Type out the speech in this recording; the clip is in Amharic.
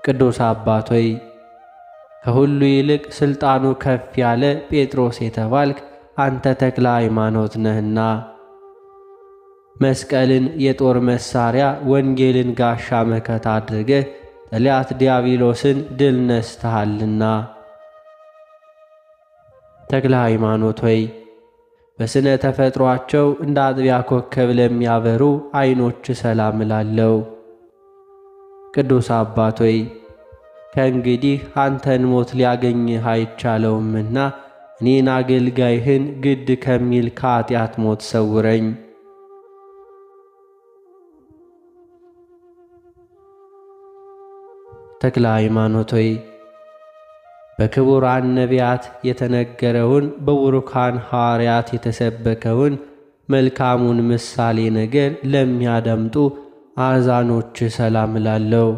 ቅዱስ አባት ሆይ ከሁሉ ይልቅ ሥልጣኑ ከፍ ያለ ጴጥሮስ የተባልክ አንተ ተክለ ሃይማኖት ነህና መስቀልን የጦር መሳሪያ ወንጌልን ጋሻ መከታ አድርገህ ጠላት ዲያብሎስን ድል ነስተሃልና። ተክለ ሃይማኖት ሆይ በስነ ተፈጥሯቸው እንደ አጥቢያ ኮከብ ለሚያበሩ ዓይኖች ሰላም እላለሁ። ቅዱስ አባት ሆይ ከእንግዲህ አንተን ሞት ሊያገኝህ አይቻለውምና እኔን አገልጋይህን ግድ ከሚል ከኃጢአት ሞት ሰውረኝ። ተክለ ሃይማኖት ሆይ በክቡራን ነቢያት የተነገረውን በቡሩካን ሐዋርያት የተሰበከውን መልካሙን ምሳሌ ነገር ለሚያደምጡ አሕዛኖች ሰላም እላለሁ።